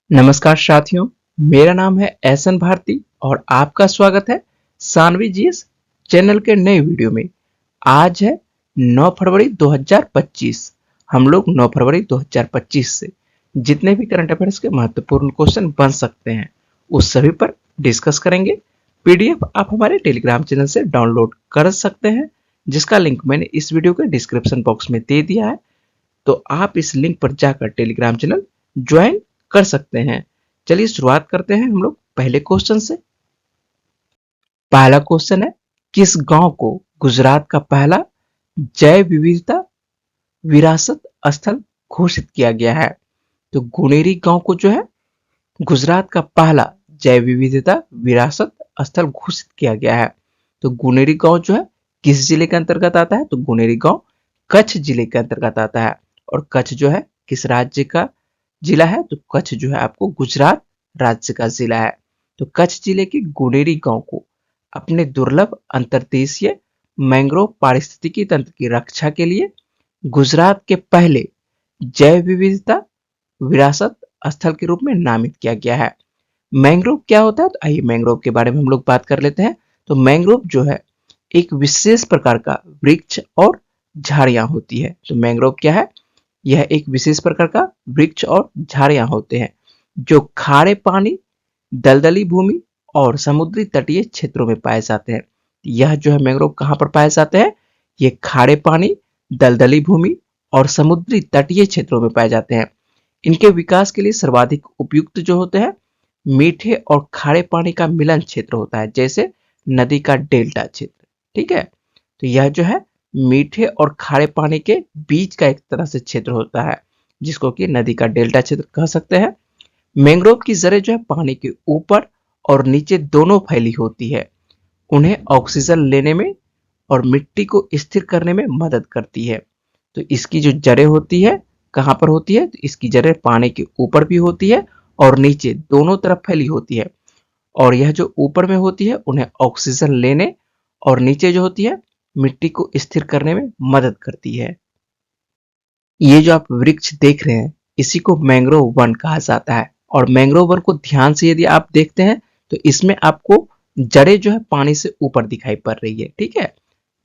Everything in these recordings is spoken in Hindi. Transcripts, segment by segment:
नमस्कार साथियों, मेरा नाम है एहसन भारती और आपका स्वागत है सानवी जीएस चैनल के नए वीडियो में। आज है 9 फरवरी 2025। हम लोग 9 फरवरी 2025 से जितने भी करंट अफेयर्स के महत्वपूर्ण क्वेश्चन बन सकते हैं उस सभी पर डिस्कस करेंगे। पीडीएफ आप हमारे टेलीग्राम चैनल से डाउनलोड कर सकते हैं, जिसका लिंक मैंने इस वीडियो के डिस्क्रिप्शन बॉक्स में दे दिया है। तो आप इस लिंक पर जाकर टेलीग्राम चैनल ज्वाइन कर सकते हैं। चलिए शुरुआत करते हैं हम लोग पहले क्वेश्चन से। पहला क्वेश्चन है, किस गांव को गुजरात का पहला जैव विविधता विरासत स्थल घोषित किया गया है? तो गुनेरी गांव को जो है गुजरात का पहला जैव विविधता विरासत स्थल घोषित किया गया है। तो गुनेरी गांव जो है किस जिले के अंतर्गत आता है? तो गुनेरी गांव कच्छ जिले के अंतर्गत आता है। और कच्छ जो है किस राज्य का जिला है? तो कच्छ जो है आपको गुजरात राज्य का जिला है। तो कच्छ जिले के गुनेरी गांव को अपने दुर्लभ अंतर्देशीय मैंग्रोव पारिस्थितिकी तंत्र की रक्षा के लिए गुजरात के पहले जैव विविधता विरासत स्थल के रूप में नामित किया गया है। मैंग्रोव क्या होता है? तो आइए मैंग्रोव के बारे में हम लोग बात कर लेते हैं। तो मैंग्रोव जो है एक विशेष प्रकार का वृक्ष और झाड़ियां होती है। तो मैंग्रोव क्या है? यह एक विशेष प्रकार का वृक्ष और झाड़ियां होते हैं जो खारे पानी, दलदली भूमि और समुद्री तटीय क्षेत्रों में पाए जाते हैं। यह जो है मैंग्रोव कहां पर पाए जाते हैं? ये खारे पानी, दलदली भूमि और समुद्री तटीय क्षेत्रों में पाए जाते हैं। इनके विकास के लिए सर्वाधिक उपयुक्त जो होते हैं मीठे और खारे पानी का मिलन क्षेत्र होता है, जैसे नदी का डेल्टा क्षेत्र। ठीक है, तो यह जो है मीठे और खारे पानी के बीच का एक तरह से क्षेत्र होता है, जिसको कि नदी का डेल्टा क्षेत्र कह सकते हैं। मैंग्रोव की जड़ें जो है पानी के ऊपर और नीचे दोनों फैली होती है। उन्हें ऑक्सीजन लेने में और मिट्टी को स्थिर करने में मदद करती है। तो इसकी जो जड़ें होती है कहां पर होती है? तो इसकी जड़ें पानी के ऊपर भी होती है और नीचे दोनों तरफ फैली होती है। और यह जो ऊपर में होती है उन्हें ऑक्सीजन लेने और नीचे जो होती है मिट्टी को स्थिर करने में मदद करती है। ये जो आप वृक्ष देख रहे हैं इसी को मैंग्रोव वन कहा जाता है। और मैंग्रोव वन को ध्यान से यदि आप देखते हैं तो इसमें आपको जड़ें जो है पानी से ऊपर दिखाई पड़ रही है। ठीक है,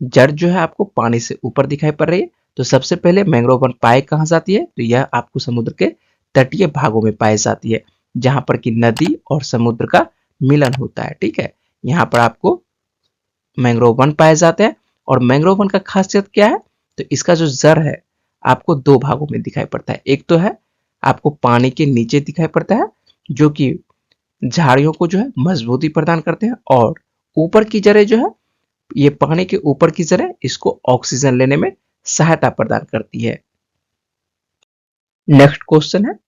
जड़ जो है आपको पानी से ऊपर दिखाई पड़ रही है। तो सबसे पहले मैंग्रोव वन पाई कहां जाती है? तो यह आपको समुद्र के तटीय भागों में पाई जाती है, जहां पर कि नदी और समुद्र का मिलन होता है। ठीक है, यहाँ पर आपको मैंग्रोव वन पाए जाते हैं। और मैंग्रोव वन का खासियत क्या है? तो इसका जो जड़ है आपको दो भागों में दिखाई पड़ता है। एक तो है आपको पानी के नीचे दिखाई पड़ता है, जो कि झाड़ियों को जो है मजबूती प्रदान करते हैं। और ऊपर की जड़ें जो है ये पानी के ऊपर की जड़ें इसको ऑक्सीजन लेने में सहायता प्रदान करती है। नेक्स्ट क्वेश्चन है,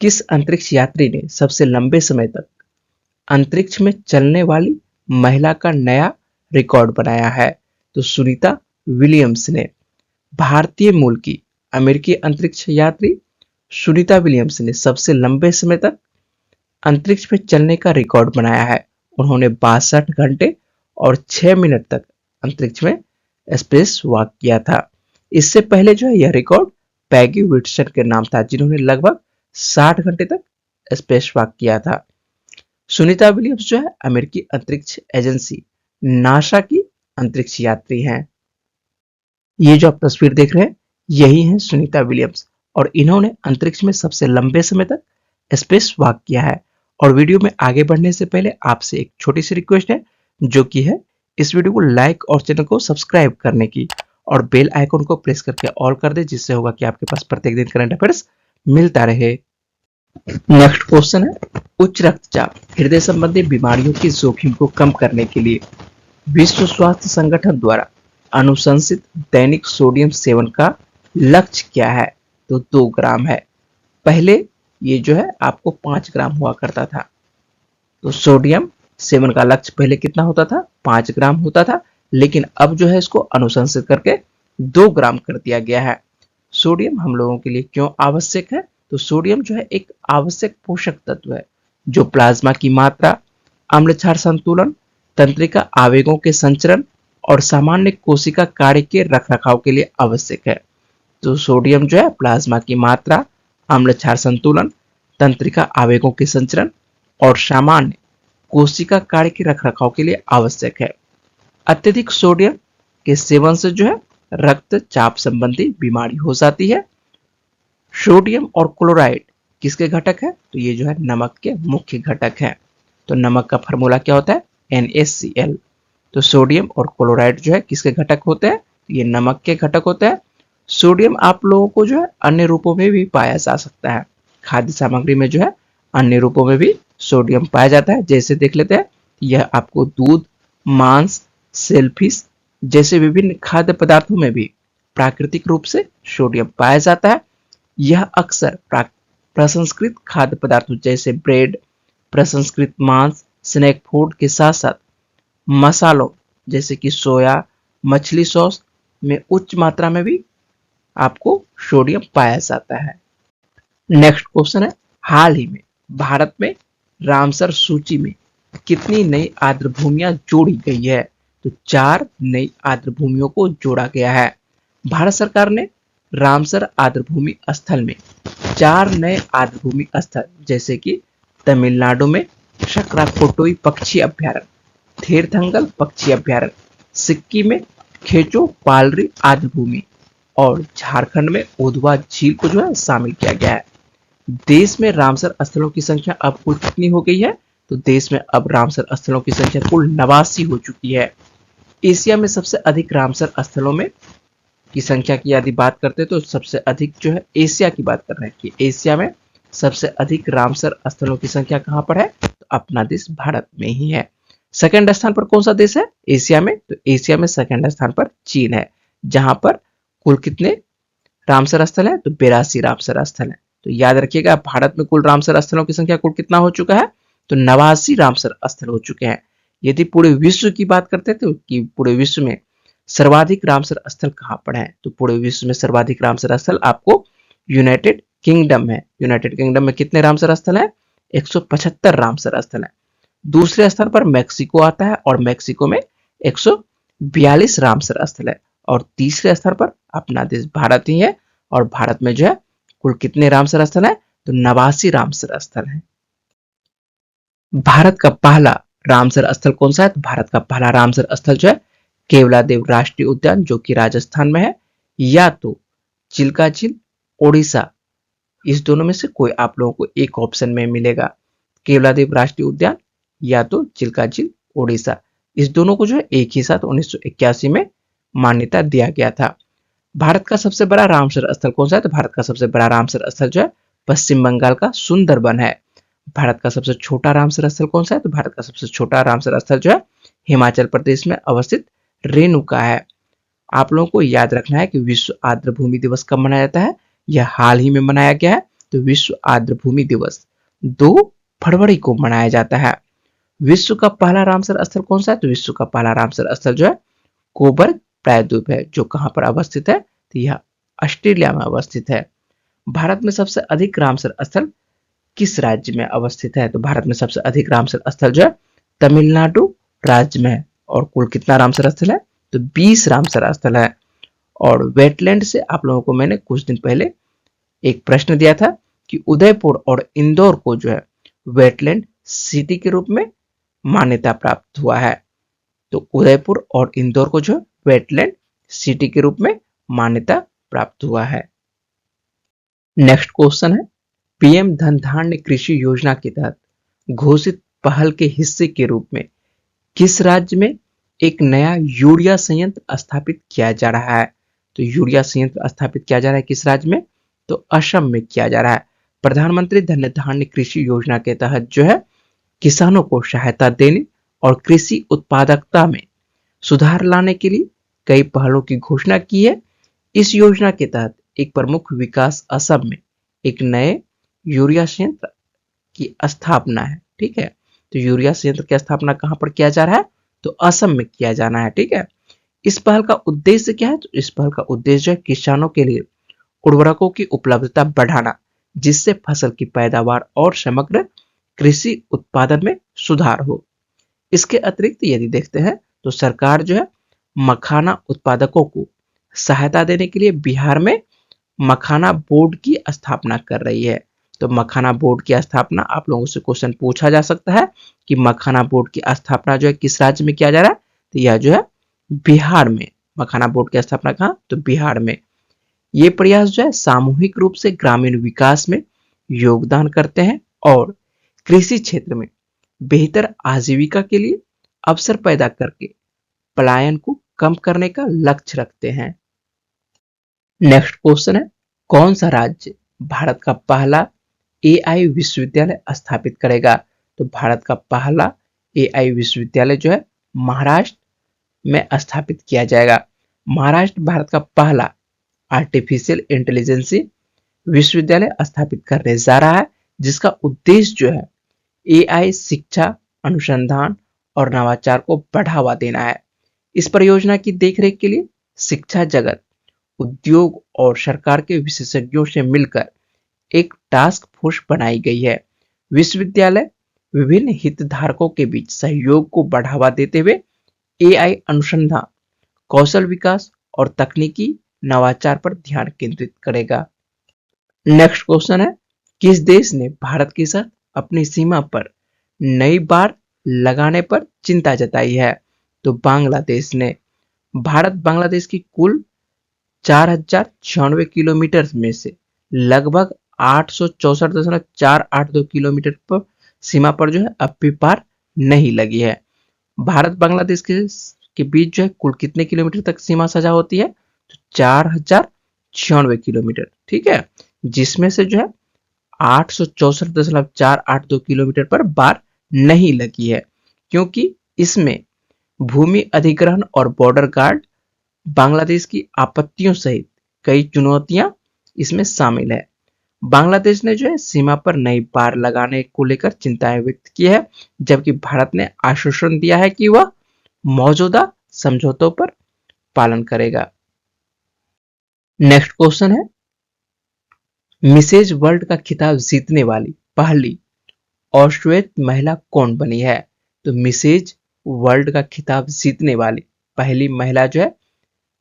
किस अंतरिक्ष यात्री ने सबसे लंबे समय तक अंतरिक्ष में चलने वाली महिला का नया रिकॉर्ड बनाया है? तो सुनीता विलियम्स ने। भारतीय मूल की अमेरिकी अंतरिक्ष यात्री सुनीता विलियम्स ने सबसे लंबे समय तक अंतरिक्ष में चलने का रिकॉर्ड बनाया है। उन्होंने 62 घंटे और 6 मिनट तक अंतरिक्ष में स्पेस वॉक किया था। इससे पहले जो है यह रिकॉर्ड पैगी विटसन के नाम था, जिन्होंने लगभग 60 घंटे तक स्पेस वॉक किया था। सुनीता विलियम्स जो है अमेरिकी अंतरिक्ष एजेंसी नासा की अंतरिक्ष यात्री हैं। ये जो आप तस्वीर देख रहे हैं यही है सुनीता विलियम्स, और इन्होंने अंतरिक्ष में सबसे लंबे समय तक स्पेस वॉक किया है। और वीडियो में आगे बढ़ने से पहले आपसे एक छोटी सी रिक्वेस्ट है, जो कि है इस वीडियो को लाइक और चैनल को सब्सक्राइब करने की, और बेल आइकन को प्रेस करके ऑल कर दे, जिससे होगा कि आपके पास प्रत्येक दिन करंट अफेयर्स मिलता रहे। नेक्स्ट क्वेश्चन है, उच्च रक्तचाप हृदय संबंधी बीमारियों के जोखिम को कम करने के लिए विश्व स्वास्थ्य संगठन द्वारा अनुशंसित दैनिक सोडियम सेवन का लक्ष्य क्या है? तो 2 ग्राम है। पहले ये जो है आपको 5 ग्राम हुआ करता था। तो सोडियम सेवन का लक्ष्य पहले कितना होता था? 5 ग्राम होता था, लेकिन अब जो है इसको अनुशंसित करके 2 ग्राम कर दिया गया है। सोडियम हम लोगों के लिए क्यों आवश्यक है? तो सोडियम जो है एक आवश्यक पोषक तत्व है जो प्लाज्मा की मात्रा, अम्ल क्षार संतुलन, तंत्रिका आवेगों के संचरण और सामान्य कोशिका कार्य के रखरखाव के लिए आवश्यक है। तो सोडियम जो है प्लाज्मा की मात्रा, अम्ल क्षार संतुलन, तंत्रिका आवेगों के संचरण और सामान्य कोशिका कार्य के रखरखाव के लिए आवश्यक है। अत्यधिक सोडियम के सेवन से जो है रक्तचाप संबंधी बीमारी हो जाती है। सोडियम और क्लोराइड किसके घटक है? तो ये जो है नमक के मुख्य घटक है। तो नमक का फार्मूला क्या होता है? NaCl। तो सोडियम और क्लोराइड जो है किसके घटक होते हैं? ये नमक के घटक होते हैं। सोडियम आप लोगों को जो है अन्य रूपों में भी पाया जा सकता है। खाद्य सामग्री में जो है अन्य रूपों में भी सोडियम पाया जाता है। जैसे देख लेते हैं, यह आपको दूध, मांस, सेलफिश जैसे विभिन्न खाद्य पदार्थों में भी प्राकृतिक रूप से सोडियम पाया जाता है। यह अक्सर प्रसंस्कृत खाद्य पदार्थों जैसे ब्रेड, प्रसंस्कृत मांस, स्नैक फूड के साथ साथ मसालों जैसे कि सोया, मछली सॉस में उच्च मात्रा में भी आपको सोडियम पाया जाता है। नेक्स्ट क्वेश्चन है, हाल ही में भारत में रामसर सूची में कितनी नई आर्द्र भूमियां जोड़ी गई है? तो 4 नई आर्द्र भूमियों को जोड़ा गया है। भारत सरकार ने रामसर आर्द्र भूमि स्थल में 4 नए आर्द्र भूमि स्थल जैसे कि तमिलनाडु में शकराकोटोई पक्षी अभ्यारण्य, थेरथंगल पक्षी अभ्यारण्य, सिक्किम में खेचो पालरी आर्द्र भूमि और झारखंड में उधवा झील को जो है शामिल किया गया है। देश में रामसर स्थलों की संख्या अब कुल कितनी हो गई है? तो देश में अब रामसर स्थलों की संख्या कुल 89 हो चुकी है। एशिया में सबसे अधिक रामसर स्थलों में की संख्या की यदि बात करते हैं तो सबसे अधिक जो है एशिया की बात कर रहे हैं कि एशिया में सबसे अधिक रामसर स्थलों की संख्या कहां पर है? तो अपना देश भारत में ही है। सेकंड स्थान पर कौन सा देश है एशिया में? तो एशिया में सेकंड स्थान पर चीन है, जहां पर कुल कितने रामसर स्थल है? तो 82 रामसर स्थल है। तो याद रखिएगा, भारत में कुल रामसर स्थलों की संख्या कुल कितना हो चुका है? तो 89 रामसर स्थल हो चुके हैं। यदि पूरे विश्व की बात करते थे कि पूरे विश्व में सर्वाधिक रामसर स्थल कहां पर है? तो पूरे विश्व में सर्वाधिक रामसर स्थल आपको यूनाइटेड किंगडम है। यूनाइटेड किंगडम में कितने रामसर स्थल है? 175 रामसर स्थल है। दूसरे स्थान पर मैक्सिको आता है और मैक्सिको में 142 रामसर स्थल है। और तीसरे स्थान पर अपना देश भारत ही है और भारत में जो है कुल कितने रामसर स्थल है? तो 89 रामसर स्थल है। भारत का पहला रामसर स्थल कौन सा है? तो भारत का पहला रामसर स्थल जो है केवलादेव राष्ट्रीय उद्यान, जो कि राजस्थान में है, या तो चिल्का झील, ओडिशा, इस दोनों में से कोई आप लोगों को एक ऑप्शन में मिलेगा। केवलादेव राष्ट्रीय उद्यान या तो चिल्का झील, ओडिशा, इस दोनों को जो है एक ही साथ 1981 में मान्यता दिया गया था। भारत का सबसे बड़ा रामसर स्थल कौन सा है? तो भारत का सबसे बड़ा रामसर स्थल जो है पश्चिम बंगाल का सुंदरबन है। भारत का सबसे छोटा रामसर स्थल कौन सा है? तो भारत का सबसे छोटा रामसर स्थल जो है हिमाचल प्रदेश में अवस्थित रेणुका है। आप लोगों को याद रखना है कि विश्व आर्द्र भूमि दिवस कब मनाया जाता है? यह हाल ही में मनाया गया है। तो विश्व आर्द्र भूमि दिवस 2 फरवरी को मनाया जाता है। विश्व का पहला रामसर स्थल कौन सा है? तो विश्व का पहला रामसर स्थल जो है कोबर्ग प्रायद्वीप है, जो कहां पर अवस्थित है? तो यह ऑस्ट्रेलिया में अवस्थित है। भारत में सबसे अधिक रामसर स्थल किस राज्य में अवस्थित है? तो भारत में सबसे अधिक रामसर स्थल जो है तमिलनाडु राज्य में है। और कुल कितना रामसर स्थल है? तो 20 रामसर स्थल है। और वेटलैंड से आप लोगों को मैंने कुछ दिन पहले एक प्रश्न दिया था कि उदयपुर और इंदौर को जो है वेटलैंड सिटी के रूप में मान्यता प्राप्त हुआ है। तो उदयपुर और इंदौर को जो वेटलैंड सिटी के रूप में मान्यता प्राप्त हुआ है। नेक्स्ट क्वेश्चन है, पीएम धन धान्य कृषि योजना के तहत घोषित पहल के हिस्से के रूप में किस राज्य में एक नया यूरिया संयंत्र स्थापित किया जा रहा है? तो यूरिया संयंत्र स्थापित किया जा रहा है किस राज्य में? तो असम में किया जा रहा है। प्रधानमंत्री धन धान्य कृषि योजना के तहत जो है किसानों को सहायता देने और कृषि उत्पादकता में सुधार लाने के लिए कई पहलों की घोषणा की है। इस योजना के तहत एक प्रमुख विकास असम में एक नए यूरिया संयंत्र की स्थापना है। ठीक है, तो यूरिया संयंत्र की स्थापना कहां पर किया जा रहा है? तो असम में किया जाना है। ठीक है, इस पहल का उद्देश्य क्या है? तो इस पहल का उद्देश्य है किसानों के लिए उर्वरकों की उपलब्धता बढ़ाना, जिससे फसल की पैदावार और समग्र कृषि उत्पादन में सुधार हो। इसके अतिरिक्त यदि देखते हैं तो सरकार जो है मखाना उत्पादकों को सहायता देने के लिए बिहार में मखाना बोर्ड की स्थापना कर रही है। तो मखाना बोर्ड की स्थापना, आप लोगों से क्वेश्चन पूछा जा सकता है कि मखाना बोर्ड की स्थापना जो है किस राज्य में किया जा रहा है, तो यह जो है बिहार में। मखाना बोर्ड की स्थापना कहाँ, तो बिहार में। ये प्रयास जो है सामूहिक रूप से ग्रामीण विकास में योगदान करते हैं और कृषि क्षेत्र में बेहतर आजीविका के लिए अवसर पैदा करके पलायन को कम करने का लक्ष्य रखते हैं। नेक्स्ट क्वेश्चन है, कौन सा राज्य भारत का पहला एआई विश्वविद्यालय स्थापित करेगा? तो भारत का पहला एआई विश्वविद्यालय जो है महाराष्ट्र में स्थापित किया जाएगा। महाराष्ट्र भारत का पहला आर्टिफिशियल इंटेलिजेंस विश्वविद्यालय स्थापित करने जा रहा है, जिसका उद्देश्य जो है एआई शिक्षा, अनुसंधान और नवाचार को बढ़ावा देना है। इस परियोजना की देखरेख के लिए शिक्षा जगत, उद्योग और सरकार के विशेषज्ञों से मिलकर एक टास्क फोर्स बनाई गई है। विश्वविद्यालय विभिन्न हितधारकों के बीच सहयोग को बढ़ावा देते हुए एआई अनुसंधान, कौशल विकास और तकनीकी नवाचार पर ध्यान केंद्रित करेगा। नेक्स्ट क्वेश्चन है, किस देश ने भारत के साथ अपनी सीमा पर नई बाड़ लगाने पर चिंता जताई है? तो बांग्लादेश ने। भारत बांग्लादेश की कुल 4096 किलोमीटर में से लगभग 864.482 किलोमीटर पर सीमा पर जो है अब भी पार नहीं लगी है। भारत बांग्लादेश के बीच जो है कुल कितने किलोमीटर तक सीमा साझा होती है? तो 4096 किलोमीटर, ठीक है, जिसमें से जो है 864.482 किलोमीटर पर बार नहीं लगी है, क्योंकि इसमें भूमि अधिग्रहण और बॉर्डर गार्ड, बांग्लादेश की आपत्तियों सहित कई चुनौतियां इसमें शामिल है। बांग्लादेश ने जो है सीमा पर नई बाड़ लगाने को लेकर चिंताएं व्यक्त की है, जबकि भारत ने आश्वासन दिया है कि वह मौजूदा समझौतों पर पालन करेगा। नेक्स्ट क्वेश्चन है, मिसेज वर्ल्ड का खिताब जीतने वाली पहली ऑस्ट्रेट महिला कौन बनी है? तो मिसेज वर्ल्ड का खिताब जीतने वाली पहली महिला जो है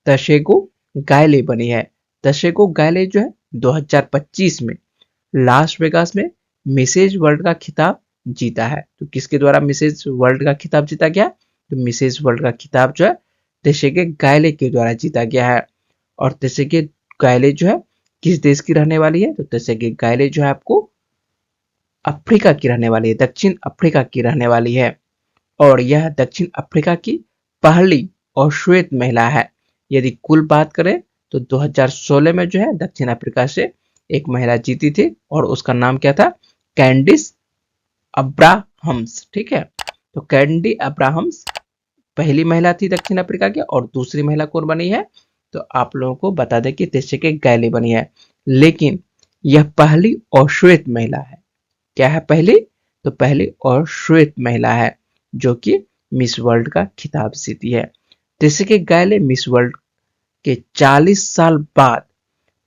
तशेगो गायले बनी है। तशेगो गायले जो है 2025 में लास वेगास में मिसेज वर्ल्ड का खिताब जीता है। तो किसके द्वारा मिसेज वर्ल्ड का खिताब जीता गया? तो मिसेज वर्ल्ड का खिताब जो है तशेगे गायले के द्वारा जीता गया है। और तशेगे गायले जो है किस देश की रहने वाली है? तो तशेगे गायले जो है आपको अफ्रीका की रहने वाली है, दक्षिण अफ्रीका की रहने वाली है। और यह दक्षिण अफ्रीका की पहली और श्वेत महिला है। यदि कुल बात करें तो 2016 में जो है दक्षिण अफ्रीका से एक महिला जीती थी और उसका नाम क्या था? कैंडिस अब्राहम्स, ठीक है। तो कैंडी अब्राहम्स पहली महिला थी दक्षिण अफ्रीका की, और दूसरी महिला कौन बनी है? तो आप लोगों को बता दें कि तशेगे गायले बनी है। लेकिन यह पहली और श्वेत महिला है। क्या है पहली? तो पहली और श्वेत महिला है जो कि मिस वर्ल्ड का खिताब जीती है। तशेगे गायले मिस वर्ल्ड के 40 साल बाद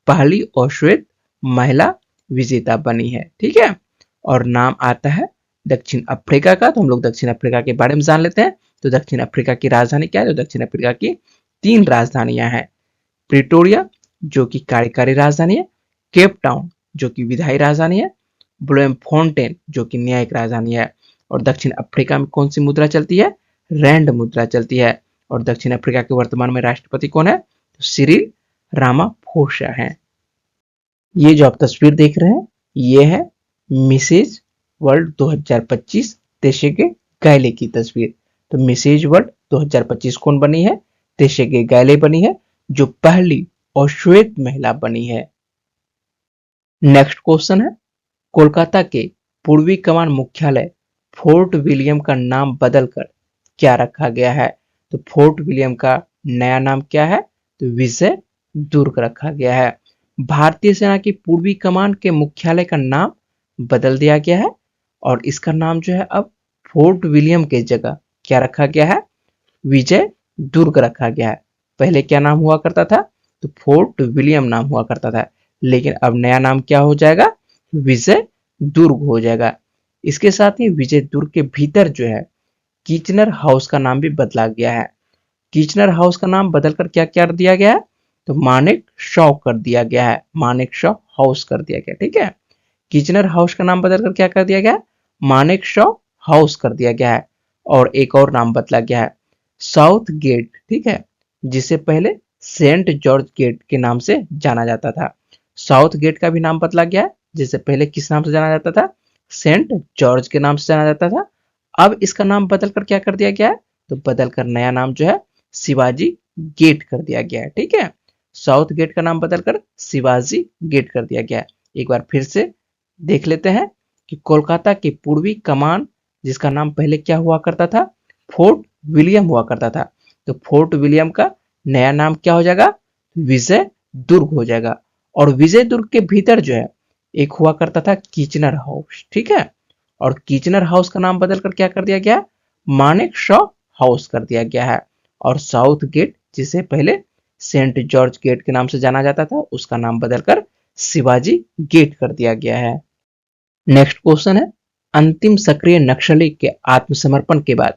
पहली और श्वेत महिला विजेता बनी है, ठीक है। और नाम आता है दक्षिण अफ्रीका का। तो हम लोग दक्षिण अफ्रीका के बारे में जान लेते हैं। तो दक्षिण अफ्रीका की राजधानी क्या है? तो दक्षिण अफ्रीका की 3 राजधानियां हैं। प्रिटोरिया जो कि कार्यकारी राजधानी है, केप टाउन जो कि विधायी राजधानी है, ब्लोमफोंटेन जो कि न्यायिक राजधानी है। और दक्षिण अफ्रीका में कौन सी मुद्रा चलती है? रैंड मुद्रा चलती है। और दक्षिण अफ्रीका के वर्तमान में राष्ट्रपति कौन है? तो सिरिल रामाफोसा है। ये जो आप तस्वीर देख रहे हैं ये है मिसेज वर्ल्ड 2025 तशेगे गायले की तस्वीर। तो मिसेज वर्ल्ड 2025 कौन बनी है? तशेगे गायले बनी है, जो पहली और श्वेत महिला बनी है। नेक्स्ट क्वेश्चन है, कोलकाता के पूर्वी कमान मुख्यालय फोर्ट विलियम का नाम बदलकर क्या रखा गया है? तो फोर्ट विलियम का नया नाम क्या है? तो विजय दुर्ग रखा गया है। भारतीय सेना की पूर्वी कमान के मुख्यालय का नाम बदल दिया गया है और इसका नाम जो है अब फोर्ट विलियम के जगह क्या रखा गया है? विजय दुर्ग रखा गया है। पहले क्या नाम हुआ करता था? तो फोर्ट विलियम नाम हुआ करता था, लेकिन अब नया नाम क्या हो जाएगा? विजय दुर्ग हो जाएगा। इसके साथ ही विजय दुर्ग के भीतर जो है किचनर हाउस का नाम भी बदला गया है। किचनर हाउस का नाम बदलकर क्या कर दिया गया है? तो मानेक शॉ कर दिया गया है। मानेक शॉ हाउस कर दिया गया, ठीक है। किचनर हाउस का नाम बदलकर क्या कर दिया गया है? मानेकशॉ हाउस कर दिया गया है। और एक और नाम बदला गया है, साउथ गेट, ठीक है, जिसे पहले सेंट जॉर्ज गेट के नाम से जाना जाता था। साउथ गेट का भी नाम बदला गया है, जिसे पहले किस नाम से जाना जाता था? सेंट जॉर्ज के नाम से जाना जाता था। अब इसका नाम बदलकर क्या कर दिया गया है? तो बदलकर नया नाम जो है शिवाजी गेट कर दिया गया है, ठीक है। साउथ गेट का नाम बदलकर शिवाजी गेट कर दिया गया है। एक बार फिर से देख लेते हैं कि कोलकाता की पूर्वी कमान, जिसका नाम पहले क्या हुआ करता था? फोर्ट विलियम हुआ करता था। तो फोर्ट विलियम का नया नाम क्या हो जाएगा? विजय दुर्ग हो जाएगा। और विजय दुर्ग के भीतर जो है एक हुआ करता था किचनर हाउस, ठीक है। और किचनर हाउस का नाम बदलकर क्या कर दिया गया? मानेक शॉ हाउस कर दिया गया है। और साउथ गेट, जिसे पहले सेंट जॉर्ज गेट के नाम से जाना जाता था, उसका नाम बदलकर शिवाजी गेट कर दिया गया है। नेक्स्ट क्वेश्चन है, अंतिम सक्रिय नक्सली के आत्मसमर्पण के बाद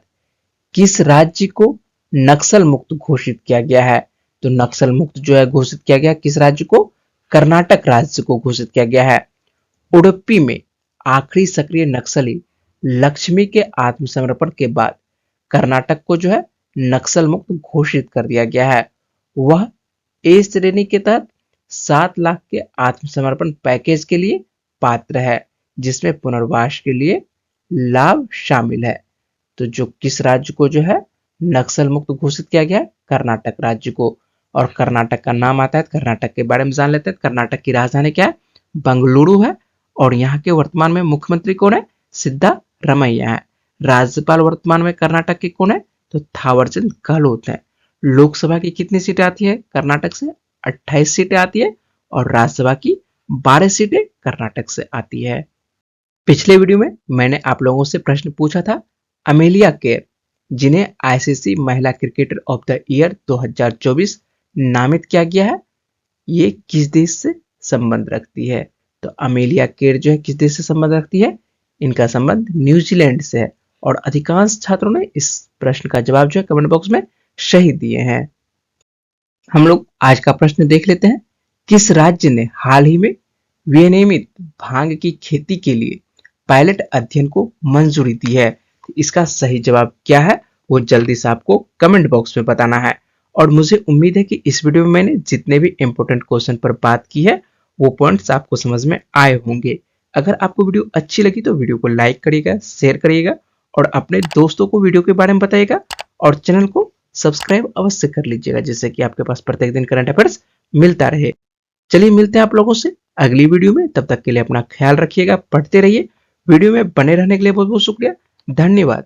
किस राज्य को नक्सल मुक्त घोषित किया गया है? तो नक्सल मुक्त जो है घोषित किया गया किस राज्य को? कर्नाटक राज्य को घोषित किया गया है। उडुपी में आखिरी सक्रिय नक्सली लक्ष्मी के आत्मसमर्पण के बाद कर्नाटक को जो है नक्सल मुक्त घोषित कर दिया गया है। वह ए श्रेणी के तहत 7 लाख के आत्मसमर्पण पैकेज के लिए पात्र है, जिसमें पुनर्वास के लिए लाभ शामिल है। तो जो किस राज्य को जो है नक्सल मुक्त घोषित किया गया? कर्नाटक राज्य को। और कर्नाटक का नाम आता है, कर्नाटक के बारे में जान लेते हैं। कर्नाटक की राजधानी क्या है? बंगलुरु है। और यहाँ के वर्तमान में मुख्यमंत्री कौन है? सिद्धारमैया है। राज्यपाल वर्तमान में कर्नाटक के कौन है? तो थावरचंद गहलोत है। लोकसभा की कितनी सीटें आती है कर्नाटक से? 28 सीटें आती है। और राज्यसभा की 12 सीटें कर्नाटक से आती है। पिछले वीडियो में मैंने आप लोगों से प्रश्न पूछा था, अमेलिया केर, जिन्हें आईसीसी महिला क्रिकेटर ऑफ द ईयर 2024 नामित किया गया है, ये किस देश से संबंध रखती है? तो अमेलिया केर जो है किस देश से संबंध रखती है? इनका संबंध न्यूजीलैंड से है। और अधिकांश छात्रों ने इस प्रश्न का जवाब जो है कमेंट बॉक्स में सही दिए हैं। हम लोग आज का प्रश्न देख लेते हैं, किस राज्य ने हाल ही में विनियमित भांग की खेती के लिए पायलट अध्ययन को मंजूरी दी है? इसका सही जवाब क्या है वो जल्दी से आपको कमेंट बॉक्स में बताना है। और मुझे उम्मीद है कि इस वीडियो में मैंने जितने भी इंपॉर्टेंट क्वेश्चन पर बात की है वो पॉइंट्स आपको समझ में आए होंगे। अगर आपको वीडियो अच्छी लगी तो वीडियो को लाइक करिएगा, शेयर करिएगा और अपने दोस्तों को वीडियो के बारे में बताइएगा। और चैनल को सब्सक्राइब अवश्य कर लीजिएगा, जिससे कि आपके पास प्रत्येक दिन करंट अफेयर्स मिलता रहे। चलिए मिलते हैं आप लोगों से अगली वीडियो में। तब तक के लिए अपना ख्याल रखिएगा, पढ़ते रहिए। वीडियो में बने रहने के लिए बहुत बहुत शुक्रिया। धन्यवाद।